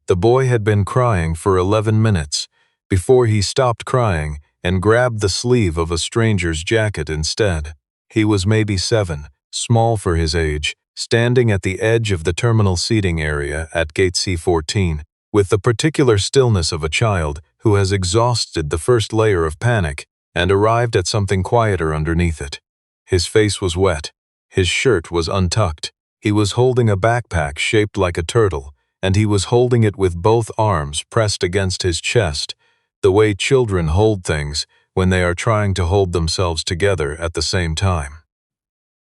The boy had been crying for 11 minutes before he stopped crying and grabbed the sleeve of a stranger's jacket instead. He was maybe 7, small for his age, standing at the edge of the terminal seating area at gate C14, with the particular stillness of a child who has exhausted the first layer of panic and arrived at something quieter underneath it. His face was wet. His shirt was untucked. He was holding a backpack shaped like a turtle, and he was holding it with both arms pressed against his chest, the way children hold things when they are trying to hold themselves together at the same time.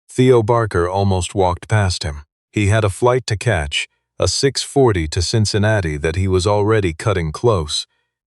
Theo Barker almost walked past him. He had a flight to catch, a 6:40 to Cincinnati that he was already cutting close,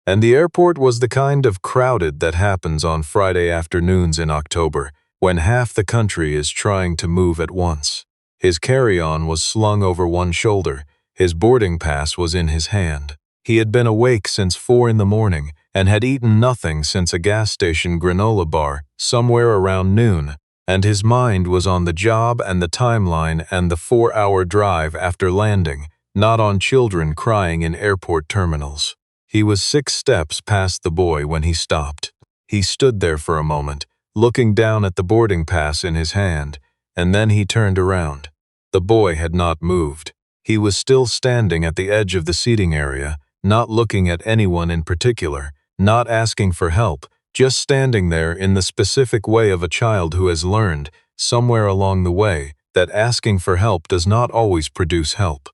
and the airport was the kind of crowded that happens on Friday afternoons in October, when half the country is trying to move at once. His carry-on was slung over one shoulder. His boarding pass was in his hand. He had been awake since 4 in the morning and had eaten nothing since a gas station granola bar somewhere around noon, and his mind was on the job and the timeline and the 4-hour drive after landing, not on children crying in airport terminals. He was 6 steps past the boy when he stopped. He stood there for a moment, looking down at the boarding pass in his hand, and then he turned around. The boy had not moved. He was still standing at the edge of the seating area, not looking at anyone in particular, not asking for help, just standing there in the specific way of a child who has learned, somewhere along the way, that asking for help does not always produce help.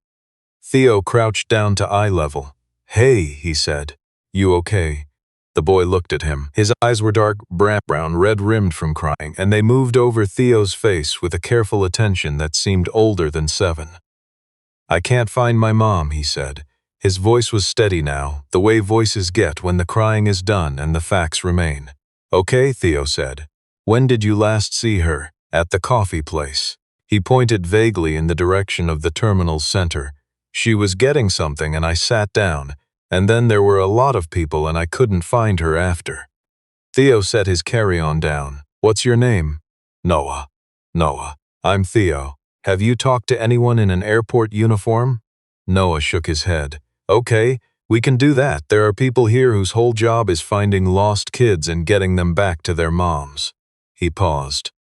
Theo crouched down to eye level. "Hey," he said. "You okay?" The boy looked at him. His eyes were dark brown, red-rimmed from crying, and they moved over Theo's face with a careful attention that seemed older than 7. "I can't find my mom," he said. His voice was steady now, the way voices get when the crying is done and the facts remain. "Okay," Theo said. "When did you last see her?" "At the coffee place." He pointed vaguely in the direction of the terminal's center. "She was getting something and I sat down, and then there were a lot of people and I couldn't find her after." Theo set his carry-on down. "What's your name?" "Noah." "Noah. I'm Theo. Have you talked to anyone in an airport uniform?" Noah shook his head. "Okay, we can do that. There are people here whose whole job is finding lost kids and getting them back to their moms." He paused.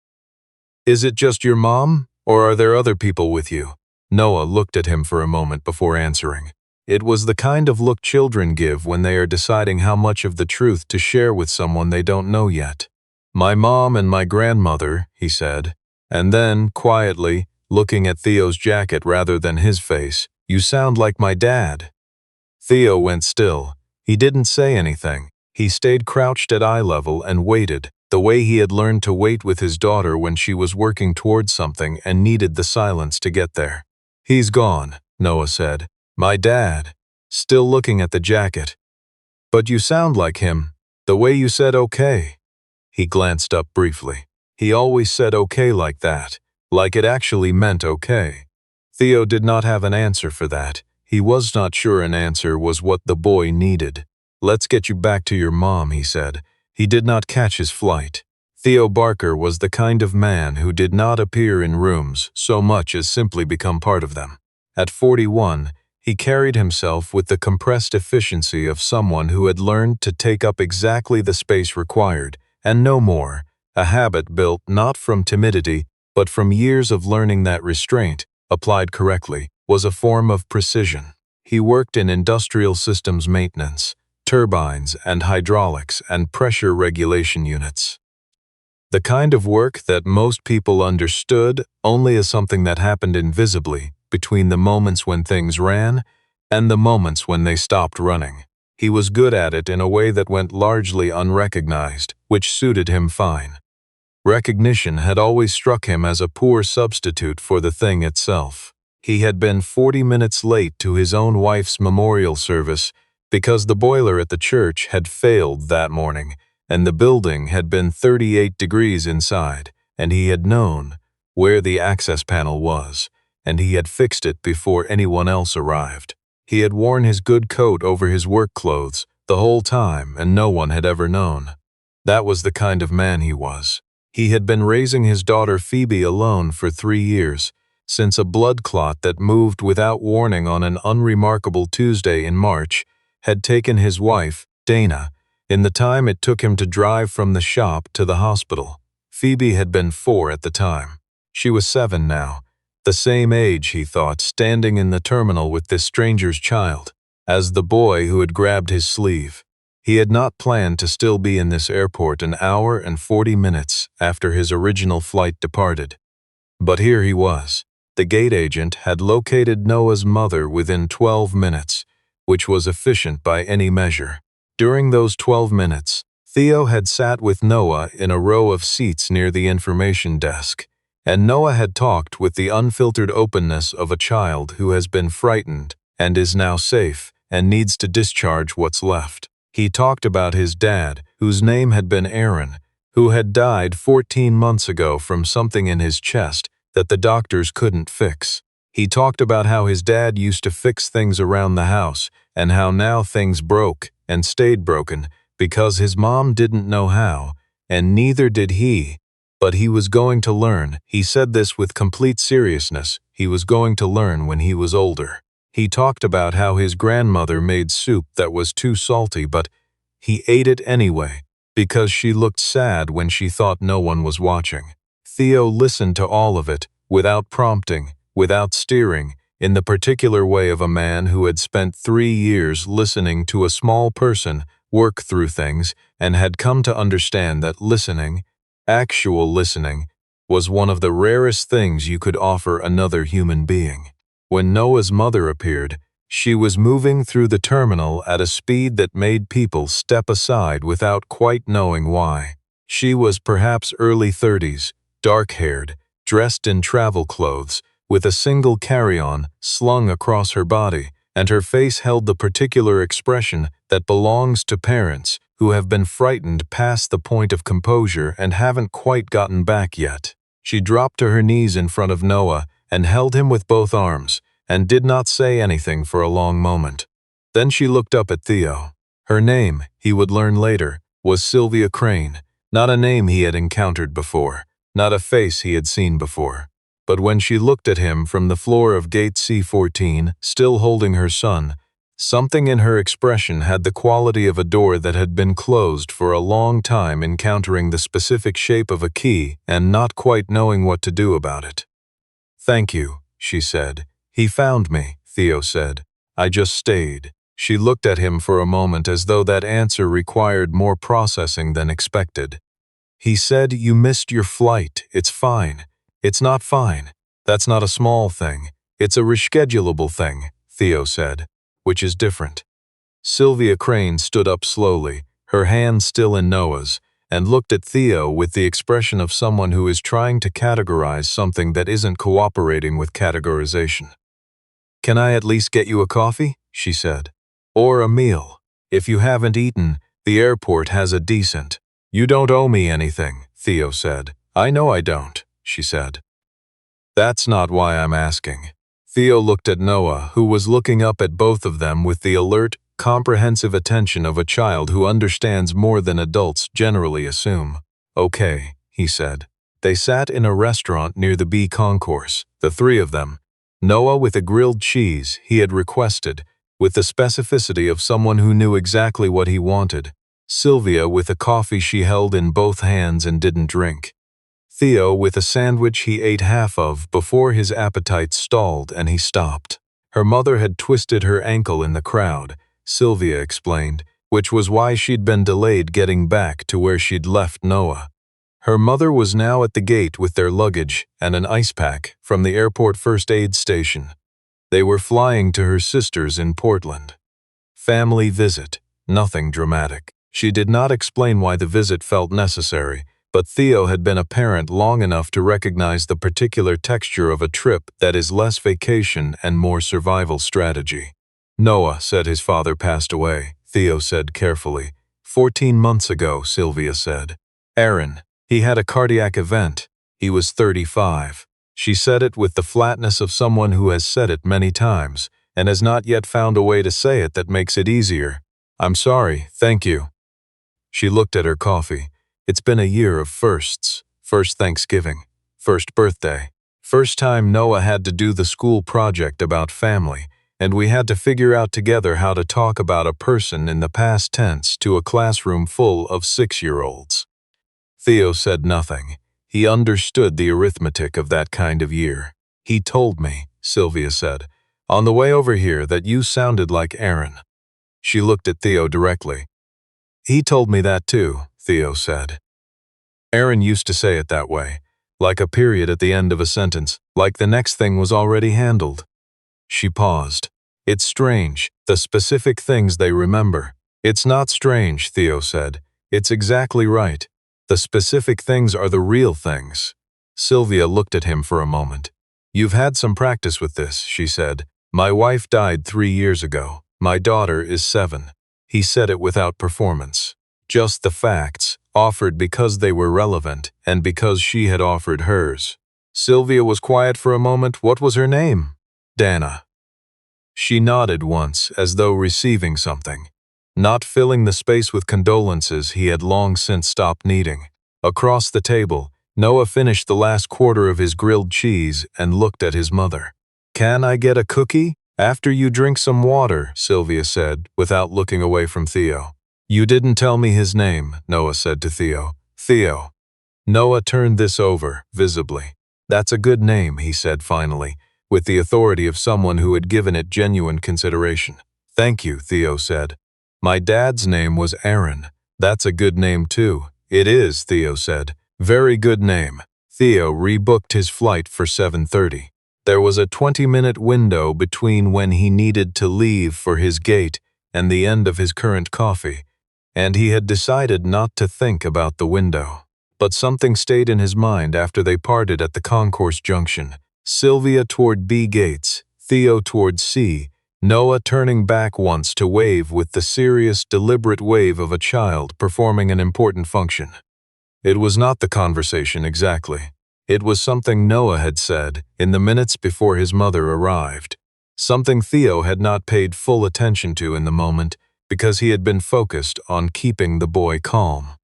"Is it just your mom, or are there other people with you?" Noah looked at him for a moment before answering. It was the kind of look children give when they are deciding how much of the truth to share with someone they don't know yet. "My mom and my grandmother," he said. And then, quietly, looking at Theo's jacket rather than his face, "You sound like my dad." Theo went still. He didn't say anything. He stayed crouched at eye level and waited, the way he had learned to wait with his daughter when she was working towards something and needed the silence to get there. "He's gone," Noah said. "My dad." Still looking at the jacket. "But you sound like him. The way you said okay." He glanced up briefly. He always said okay like that, like it actually meant okay. Theo did not have an answer for that. He was not sure an answer was what the boy needed. "Let's get you back to your mom," he said. He did not catch his flight. Theo Barker was the kind of man who did not appear in rooms so much as simply become part of them. At 41, he carried himself with the compressed efficiency of someone who had learned to take up exactly the space required, and no more, a habit built not from timidity, but from years of learning that restraint, applied correctly, was a form of precision. He worked in industrial systems maintenance, turbines and hydraulics and pressure regulation units. The kind of work that most people understood only as something that happened invisibly between the moments when things ran and the moments when they stopped running. He was good at it in a way that went largely unrecognized, which suited him fine. Recognition had always struck him as a poor substitute for the thing itself. He had been 40 minutes late to his own wife's memorial service because the boiler at the church had failed that morning, and the building had been 38 degrees inside, and he had known where the access panel was, and he had fixed it before anyone else arrived. He had worn his good coat over his work clothes the whole time, and no one had ever known. That was the kind of man he was. He had been raising his daughter Phoebe alone for 3 years, since a blood clot that moved without warning on an unremarkable Tuesday in March had taken his wife, Dana, in the time it took him to drive from the shop to the hospital. Phoebe had been 4 at the time. She was 7 now, the same age, he thought, standing in the terminal with this stranger's child, as the boy who had grabbed his sleeve. He had not planned to still be in this airport an hour and 40 minutes after his original flight departed. But here he was. The gate agent had located Noah's mother within 12 minutes, which was efficient by any measure. During those 12 minutes, Theo had sat with Noah in a row of seats near the information desk, and Noah had talked with the unfiltered openness of a child who has been frightened and is now safe and needs to discharge what's left. He talked about his dad, whose name had been Aaron, who had died 14 months ago from something in his chest that the doctors couldn't fix. He talked about how his dad used to fix things around the house and how now things broke and stayed broken because his mom didn't know how, and neither did he. But he was going to learn. He said this with complete seriousness. He was going to learn when he was older. He talked about how his grandmother made soup that was too salty, but he ate it anyway because she looked sad when she thought no one was watching. Theo listened to all of it, without prompting, without steering, in the particular way of a man who had spent 3 years listening to a small person work through things and had come to understand that listening, actual listening, was one of the rarest things you could offer another human being. When Noah's mother appeared, she was moving through the terminal at a speed that made people step aside without quite knowing why. She was perhaps early 30s, dark-haired, dressed in travel clothes, with a single carry-on slung across her body, and her face held the particular expression that belongs to parents who have been frightened past the point of composure and haven't quite gotten back yet. She dropped to her knees in front of Noah and held him with both arms, and did not say anything for a long moment. Then she looked up at Theo. Her name, he would learn later, was Sylvia Crane, not a name he had encountered before, not a face he had seen before. But when she looked at him from the floor of gate C-14, still holding her son, something in her expression had the quality of a door that had been closed for a long time, encountering the specific shape of a key and not quite knowing what to do about it. "Thank you," she said. "He found me," Theo said. "I just stayed." She looked at him for a moment as though that answer required more processing than expected. He said, "You missed your flight. It's fine." "It's not fine. That's not a small thing. It's a reschedulable thing," Theo said, "which is different." Sylvia Crane stood up slowly, her hand still in Noah's, and looked at Theo with the expression of someone who is trying to categorize something that isn't cooperating with categorization. "Can I at least get you a coffee?" she said. "Or a meal. If you haven't eaten, the airport has a decent." "You don't owe me anything," Theo said. "I know I don't," she said. "That's not why I'm asking." Theo looked at Noah, who was looking up at both of them with the alert, comprehensive attention of a child who understands more than adults generally assume. "Okay," he said. They sat in a restaurant near the B concourse, the 3 of them. Noah with a grilled cheese he had requested, with the specificity of someone who knew exactly what he wanted. Sylvia with a coffee she held in both hands and didn't drink. Theo with a sandwich he ate half of before his appetite stalled and he stopped. Her mother had twisted her ankle in the crowd, Sylvia explained, which was why she'd been delayed getting back to where she'd left Noah. Her mother was now at the gate with their luggage and an ice pack from the airport first aid station. They were flying to her sister's in Portland. Family visit, nothing dramatic. She did not explain why the visit felt necessary, but Theo had been a parent long enough to recognize the particular texture of a trip that is less vacation and more survival strategy. "Noah said his father passed away," Theo said carefully. 14 months ago, Sylvia said. "Aaron, he had a cardiac event. He was 35. She said it with the flatness of someone who has said it many times and has not yet found a way to say it that makes it easier. "I'm sorry, thank you." She looked at her coffee. "It's been a year of firsts. First Thanksgiving. First birthday. First time Noah had to do the school project about family, and we had to figure out together how to talk about a person in the past tense to a classroom full of 6-year-olds. Theo said nothing. He understood the arithmetic of that kind of year. He told me, Sylvia said, on the way over here that you sounded like Aaron. She looked at Theo directly. He told me that too, Theo said. Aaron used to say it that way, like a period at the end of a sentence, like the next thing was already handled. She paused. It's strange, the specific things they remember. It's not strange, Theo said. It's exactly right. The specific things are the real things. Sylvia looked at him for a moment. You've had some practice with this, she said. My wife died 3 years ago. My daughter is 7. He said it without performance. Just the facts, offered because they were relevant and because she had offered hers. Sylvia was quiet for a moment. What was her name? Dana. She nodded once, as though receiving something. Not filling the space with condolences he had long since stopped needing. Across the table, Noah finished the last quarter of his grilled cheese and looked at his mother. Can I get a cookie? After you drink some water, Sylvia said, without looking away from Theo. You didn't tell me his name, Noah said to Theo. Theo. Noah turned this over, visibly. That's a good name, he said finally, with the authority of someone who had given it genuine consideration. Thank you, Theo said. My dad's name was Aaron. That's a good name too. It is, Theo said. Very good name. Theo rebooked his flight for 7:30. There was a 20-minute window between when he needed to leave for his gate and the end of his current coffee, and he had decided not to think about the window. But something stayed in his mind after they parted at the concourse junction. Sylvia toward B gates, Theo toward C, Noah turning back once to wave with the serious, deliberate wave of a child performing an important function. It was not the conversation exactly. It was something Noah had said in the minutes before his mother arrived. Something Theo had not paid full attention to in the moment because he had been focused on keeping the boy calm.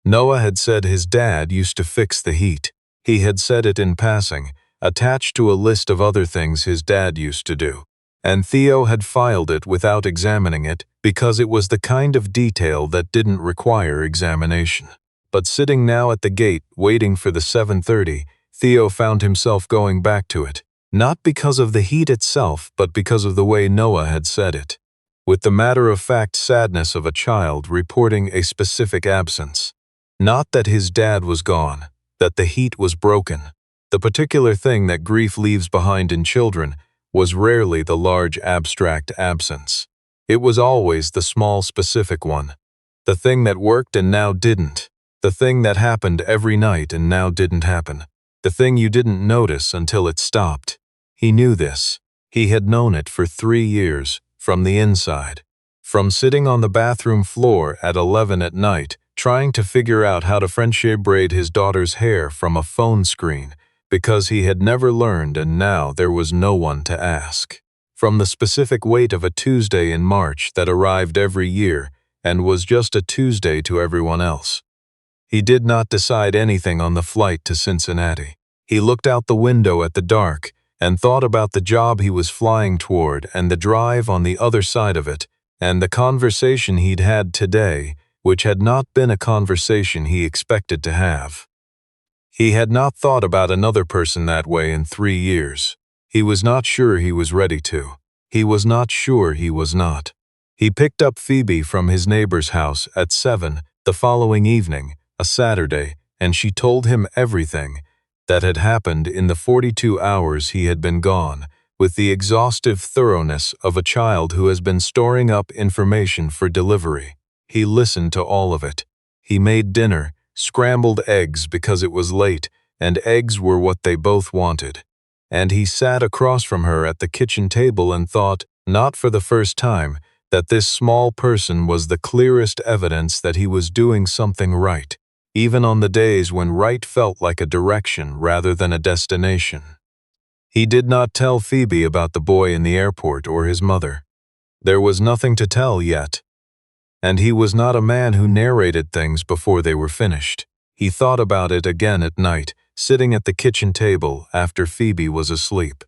Noah had said his dad used to fix the heat. He had said it in passing, attached to a list of other things his dad used to do. And Theo had filed it without examining it because it was the kind of detail that didn't require examination. But sitting now at the gate, waiting for the 7:30, Theo found himself going back to it, not because of the heat itself, but because of the way Noah had said it, with the matter-of-fact sadness of a child reporting a specific absence. Not that his dad was gone, that the heat was broken. The particular thing that grief leaves behind in children was rarely the large abstract absence. It was always the small specific one, the thing that worked and now didn't. The thing that happened every night and now didn't happen. The thing you didn't notice until it stopped. He knew this. He had known it for 3 years, from the inside. From sitting on the bathroom floor at 11 at night, trying to figure out how to French braid his daughter's hair from a phone screen, because he had never learned and now there was no one to ask. From the specific wait of a Tuesday in March that arrived every year and was just a Tuesday to everyone else. He did not decide anything on the flight to Cincinnati. He looked out the window at the dark and thought about the job he was flying toward and the drive on the other side of it and the conversation he'd had today, which had not been a conversation he expected to have. He had not thought about another person that way in 3 years. He was not sure he was ready to. He was not sure he was not. He picked up Phoebe from his neighbor's house at 7 the following evening, a Saturday, and she told him everything that had happened in the 42 hours he had been gone, with the exhaustive thoroughness of a child who has been storing up information for delivery. He listened to all of it. He made dinner, scrambled eggs because it was late, and eggs were what they both wanted. And he sat across from her at the kitchen table and thought, not for the first time, that this small person was the clearest evidence that he was doing something right, even on the days when right felt like a direction rather than a destination. He did not tell Phoebe about the boy in the airport or his mother. There was nothing to tell yet. And he was not a man who narrated things before they were finished. He thought about it again at night, sitting at the kitchen table after Phoebe was asleep.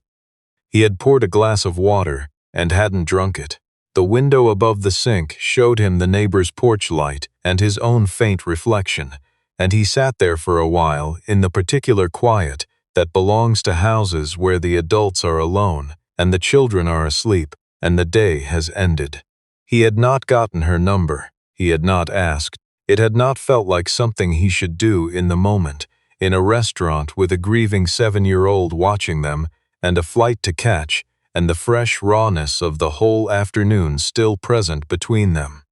He had poured a glass of water and hadn't drunk it. The window above the sink showed him the neighbor's porch light and his own faint reflection, and he sat there for a while in the particular quiet that belongs to houses where the adults are alone and the children are asleep and the day has ended. He had not gotten her number. He had not asked. It had not felt like something he should do in the moment, in a restaurant with a grieving 7-year-old watching them and a flight to catch, and the fresh rawness of the whole afternoon still present between them.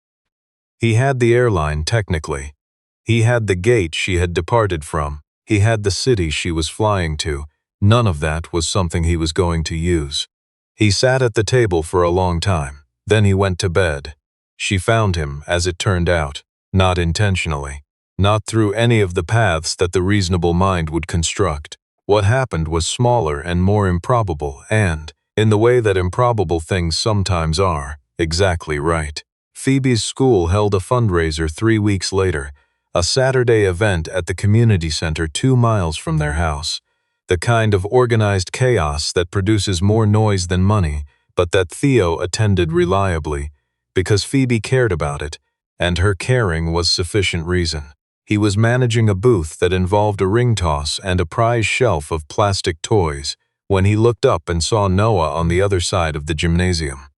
He had the airline, technically. He had the gate she had departed from. He had the city she was flying to. None of that was something he was going to use. He sat at the table for a long time. Then he went to bed. She found him, as it turned out, not intentionally, not through any of the paths that the reasonable mind would construct. What happened was smaller and more improbable and, in the way that improbable things sometimes are, exactly right. Phoebe's school held a fundraiser 3 weeks later, a Saturday event at the community center 2 miles from their house. The kind of organized chaos that produces more noise than money, but that Theo attended reliably, because Phoebe cared about it, and her caring was sufficient reason. He was managing a booth that involved a ring toss and a prize shelf of plastic toys when he looked up and saw Noah on the other side of the gymnasium.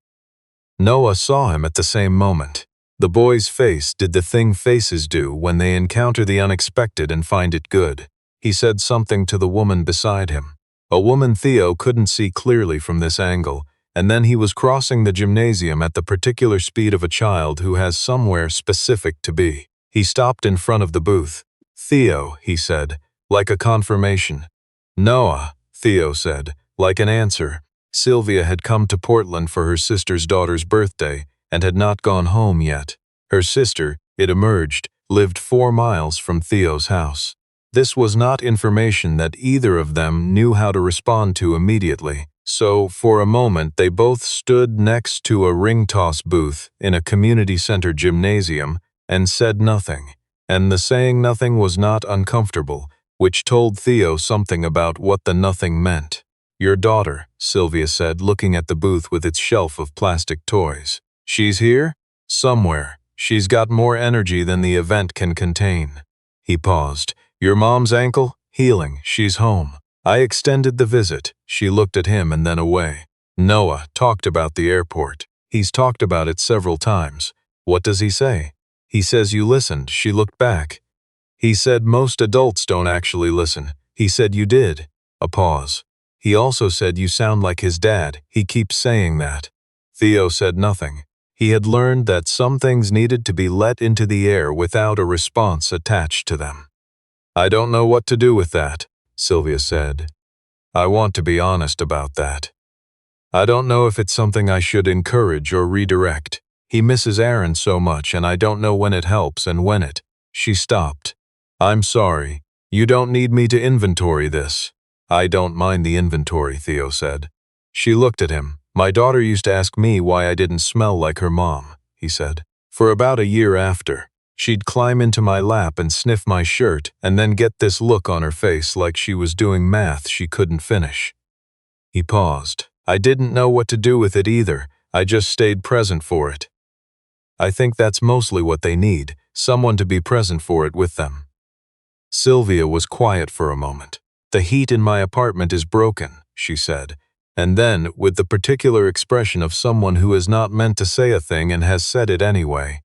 Noah saw him at the same moment. The boy's face did the thing faces do when they encounter the unexpected and find it good. He said something to the woman beside him. A woman Theo couldn't see clearly from this angle, and then he was crossing the gymnasium at the particular speed of a child who has somewhere specific to be. He stopped in front of the booth. "Theo," he said, like a confirmation. "Noah," Theo said, like an answer. Sylvia had come to Portland for her sister's daughter's birthday and had not gone home yet. Her sister, it emerged, lived 4 miles from Theo's house. This was not information that either of them knew how to respond to immediately, so for a moment they both stood next to a ring toss booth in a community center gymnasium and said nothing, and the saying nothing was not uncomfortable, which told Theo something about what the nothing meant. "Your daughter," Sylvia said, looking at the booth with its shelf of plastic toys. "She's here? Somewhere. She's got more energy than the event can contain." He paused. "Your mom's ankle? Healing. She's home. I extended the visit." She looked at him and then away. "Noah talked about the airport. He's talked about it several times. What does he say?" "He says you listened." She looked back. "He said most adults don't actually listen. He said you did." A pause. "He also said you sound like his dad. He keeps saying that." Theo said nothing. He had learned that some things needed to be let into the air without a response attached to them. "I don't know what to do with that," Sylvia said. "I want to be honest about that. I don't know if it's something I should encourage or redirect. He misses Aaron so much and I don't know when it helps and when it." She stopped. "I'm sorry. You don't need me to inventory this." "I don't mind the inventory," Theo said. She looked at him. "My daughter used to ask me why I didn't smell like her mom," he said. "For about a year after. She'd climb into my lap and sniff my shirt and then get this look on her face like she was doing math she couldn't finish." He paused. "I didn't know what to do with it either. I just stayed present for it. I think that's mostly what they need, someone to be present for it with them." Sylvia was quiet for a moment. "The heat in my apartment is broken," she said, and then, with the particular expression of someone who is not meant to say a thing and has said it anyway.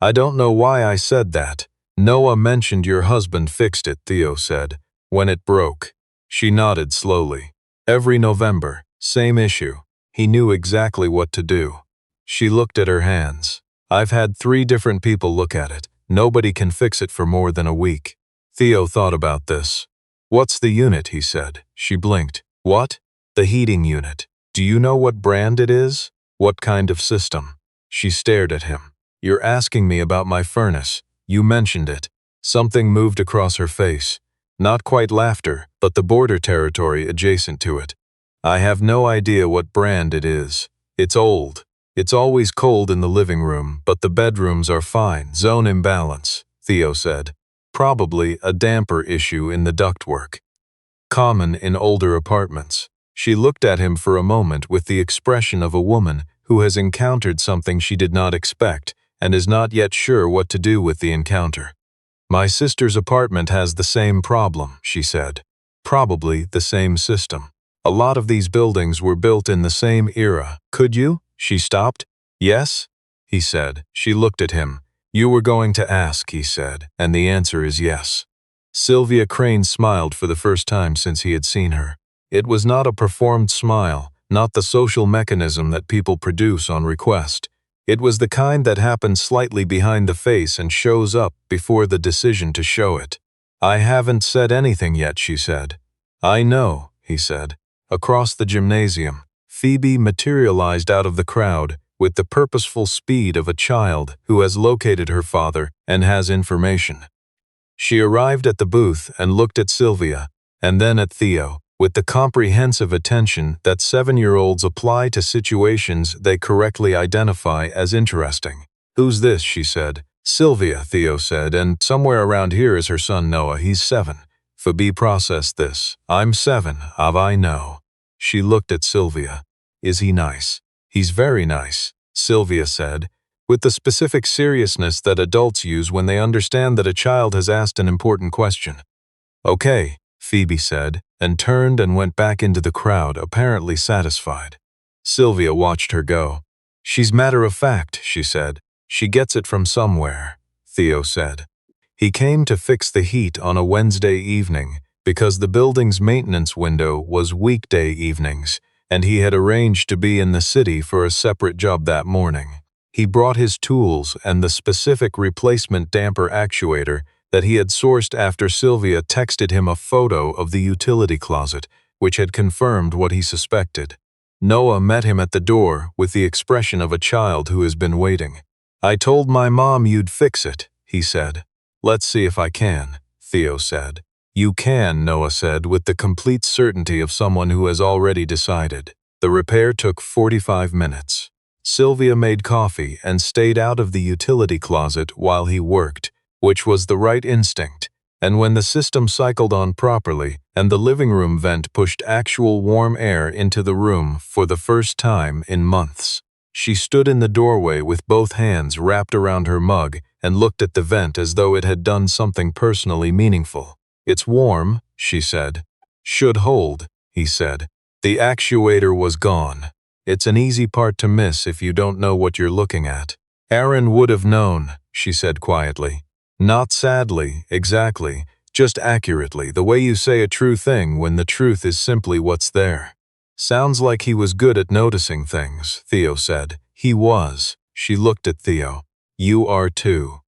"I don't know why I said that. Noah mentioned your husband fixed it," Theo said, "when it broke." She nodded slowly. "Every November, same issue. He knew exactly what to do." She looked at her hands. "I've had 3 different people look at it. Nobody can fix it for more than a week." Theo thought about this. "What's the unit?" he said. She blinked. "What?" "The heating unit. Do you know what brand it is? What kind of system?" She stared at him. "You're asking me about my furnace. You mentioned it." Something moved across her face. Not quite laughter, but the border territory adjacent to it. "I have no idea what brand it is. It's old. It's always cold in the living room, but the bedrooms are fine. Zone imbalance," Theo said. Probably a damper issue in the ductwork. Common in older apartments. She looked at him for a moment with the expression of a woman who has encountered something she did not expect and is not yet sure what to do with the encounter. My sister's apartment has the same problem, she said. Probably the same system. A lot of these buildings were built in the same era. Could you? She stopped. Yes? He said. She looked at him. You were going to ask, he said, and the answer is yes. Sylvia Crane smiled for the first time since he had seen her. It was not a performed smile, not the social mechanism that people produce on request. It was the kind that happens slightly behind the face and shows up before the decision to show it. I haven't said anything yet, she said. I know, he said. Across the gymnasium, Phoebe materialized out of the crowd with the purposeful speed of a child who has located her father and has information. She arrived at the booth and looked at Sylvia, and then at Theo, with the comprehensive attention that 7-year-olds apply to situations they correctly identify as interesting. Who's this? She said. Sylvia, Theo said, and somewhere around here is her son Noah. He's 7. Phoebe processed this. I'm 7, I know. She looked at Sylvia. Is he nice? He's very nice, Sylvia said, with the specific seriousness that adults use when they understand that a child has asked an important question. Okay, Phoebe said, and turned and went back into the crowd, apparently satisfied. Sylvia watched her go. She's matter of fact, she said. She gets it from somewhere, Theo said. He came to fix the heat on a Wednesday evening because the building's maintenance window was weekday evenings, and he had arranged to be in the city for a separate job that morning. He brought his tools and the specific replacement damper actuator that he had sourced after Sylvia texted him a photo of the utility closet, which had confirmed what he suspected. Noah met him at the door with the expression of a child who has been waiting. I told my mom you'd fix it, he said. Let's see if I can, Theo said. You can, Noah said with the complete certainty of someone who has already decided. The repair took 45 minutes. Sylvia made coffee and stayed out of the utility closet while he worked, which was the right instinct, and when the system cycled on properly and the living room vent pushed actual warm air into the room for the first time in months. She stood in the doorway with both hands wrapped around her mug and looked at the vent as though it had done something personally meaningful. It's warm, she said. Should hold, he said. The actuator was gone. It's an easy part to miss if you don't know what you're looking at. Aaron would have known, she said quietly. Not sadly, exactly, just accurately, the way you say a true thing when the truth is simply what's there. Sounds like he was good at noticing things, Theo said. He was. She looked at Theo. You are too.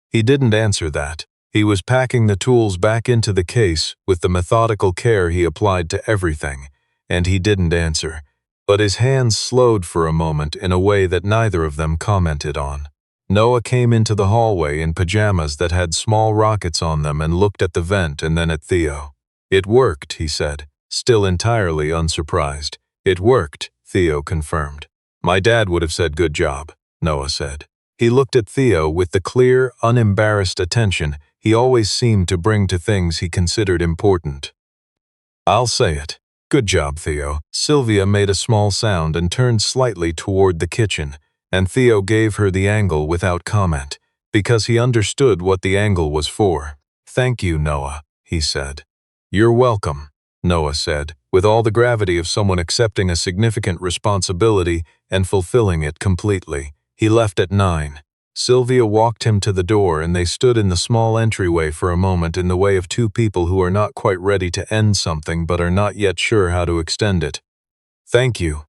He didn't answer that. He was packing the tools back into the case with the methodical care he applied to everything, and he didn't answer. But his hands slowed for a moment in a way that neither of them commented on. Noah came into the hallway in pajamas that had small rockets on them and looked at the vent and then at Theo. It worked, he said, still entirely unsurprised. It worked, Theo confirmed. My dad would have said good job, Noah said. He looked at Theo with the clear, unembarrassed attention he always seemed to bring to things he considered important. I'll say it. Good job, Theo. Sylvia made a small sound and turned slightly toward the kitchen, and Theo gave her the angle without comment, because he understood what the angle was for. Thank you, Noah, he said. You're welcome, Noah said, with all the gravity of someone accepting a significant responsibility and fulfilling it completely. He left at 9. Sylvia walked him to the door and they stood in the small entryway for a moment in the way of two people who are not quite ready to end something but are not yet sure how to extend it. Thank you,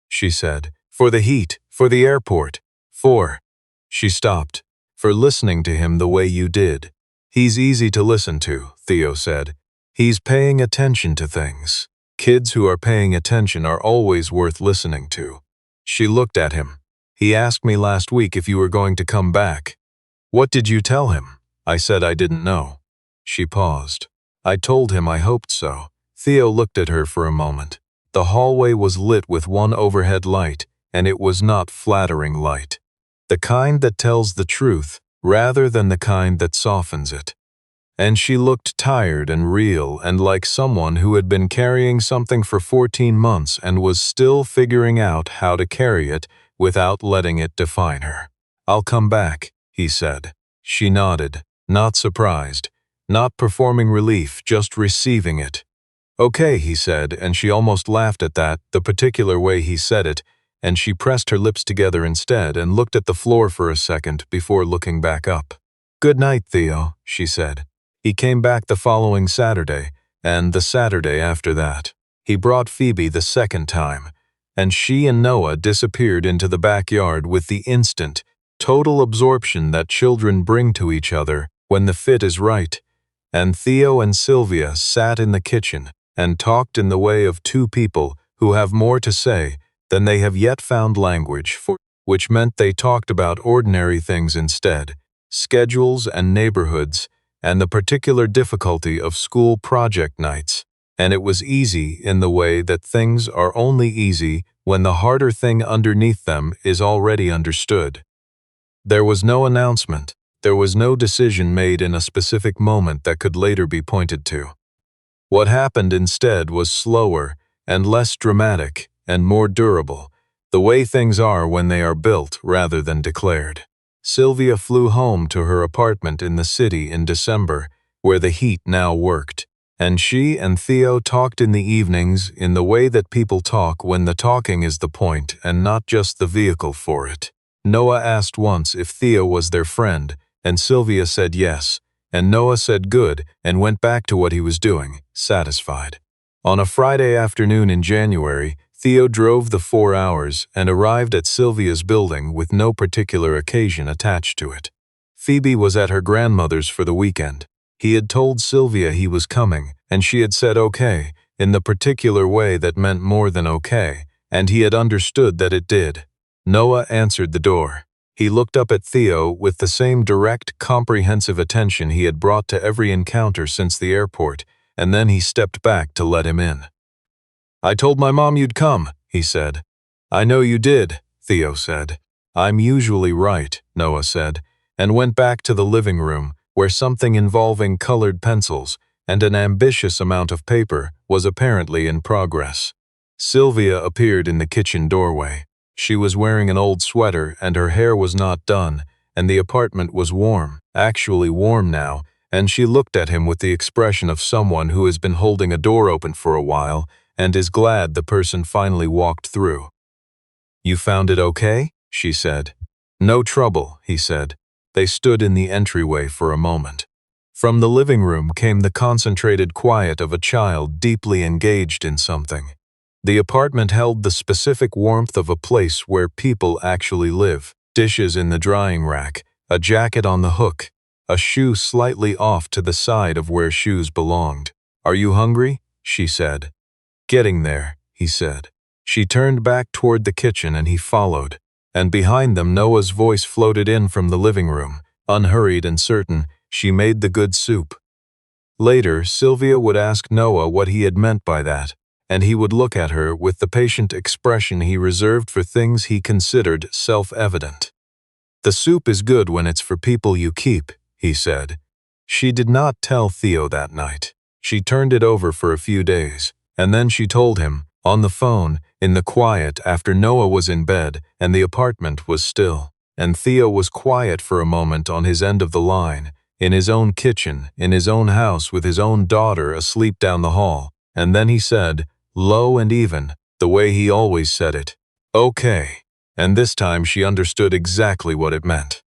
she said, for the heat, for the airport, for... She stopped. For listening to him the way you did. He's easy to listen to, Theo said. He's paying attention to things. Kids who are paying attention are always worth listening to. She looked at him. He asked me last week if you were going to come back. What did you tell him? I said I didn't know. She paused. I told him I hoped so. Theo looked at her for a moment. The hallway was lit with one overhead light, and it was not flattering light. The kind that tells the truth, rather than the kind that softens it. and she looked tired and real and like someone who had been carrying something for 14 months and was still figuring out how to carry it without letting it define her. "I'll come back," he said. She nodded, not surprised, not performing relief, just receiving it. "Okay," he said, and she almost laughed at that, the particular way he said it, and she pressed her lips together instead and looked at the floor for a second before looking back up. "Good night, Theo," she said. He came back the following Saturday, and the Saturday after that. He brought Phoebe the second time, and she and Noah disappeared into the backyard with the instant, total absorption that children bring to each other when the fit is right. And Theo and Sylvia sat in the kitchen and talked in the way of two people who have more to say than they have yet found language for, which meant they talked about ordinary things instead, schedules and neighborhoods, and the particular difficulty of school project nights. And it was easy in the way that things are only easy when the harder thing underneath them is already understood. There was no announcement. There was no decision made in a specific moment that could later be pointed to. What happened instead was slower and less dramatic and more durable, the way things are when they are built rather than declared. Sylvia flew home to her apartment in the city in December, where the heat now worked, and she and Theo talked in the evenings in the way that people talk when the talking is the point and not just the vehicle for it. Noah asked once if Theo was their friend, and Sylvia said yes, and Noah said good and went back to what he was doing, satisfied. On a Friday afternoon in January, Theo drove the 4 hours and arrived at Sylvia's building with no particular occasion attached to it. Phoebe was at her grandmother's for the weekend. He had told Sylvia he was coming, and she had said okay, in the particular way that meant more than okay, and he had understood that it did. Noah answered the door. He looked up at Theo with the same direct, comprehensive attention he had brought to every encounter since the airport, and then he stepped back to let him in. "I told my mom you'd come," he said. "I know you did," Theo said. "I'm usually right," Noah said, and went back to the living room, where something involving colored pencils and an ambitious amount of paper was apparently in progress. Sylvia appeared in the kitchen doorway. She was wearing an old sweater and her hair was not done, and the apartment was warm, actually warm now, and she looked at him with the expression of someone who has been holding a door open for a while and is glad the person finally walked through. "You found it okay?" she said. "No trouble," he said. They stood in the entryway for a moment. From the living room came the concentrated quiet of a child deeply engaged in something. The apartment held the specific warmth of a place where people actually live. Dishes in the drying rack, a jacket on the hook, a shoe slightly off to the side of where shoes belonged. "Are you hungry?" she said. "Getting there," he said. She turned back toward the kitchen and he followed, and behind them Noah's voice floated in from the living room, unhurried and certain. She made the good soup. Later, Sylvia would ask Noah what he had meant by that, and he would look at her with the patient expression he reserved for things he considered self-evident. "The soup is good when it's for people you keep," he said. She did not tell Theo that night. She turned it over for a few days, and then she told him, on the phone, in the quiet after Noah was in bed and the apartment was still, and Theo was quiet for a moment on his end of the line, in his own kitchen, in his own house with his own daughter asleep down the hall, and then he said, low and even, the way he always said it, "Okay," and this time she understood exactly what it meant.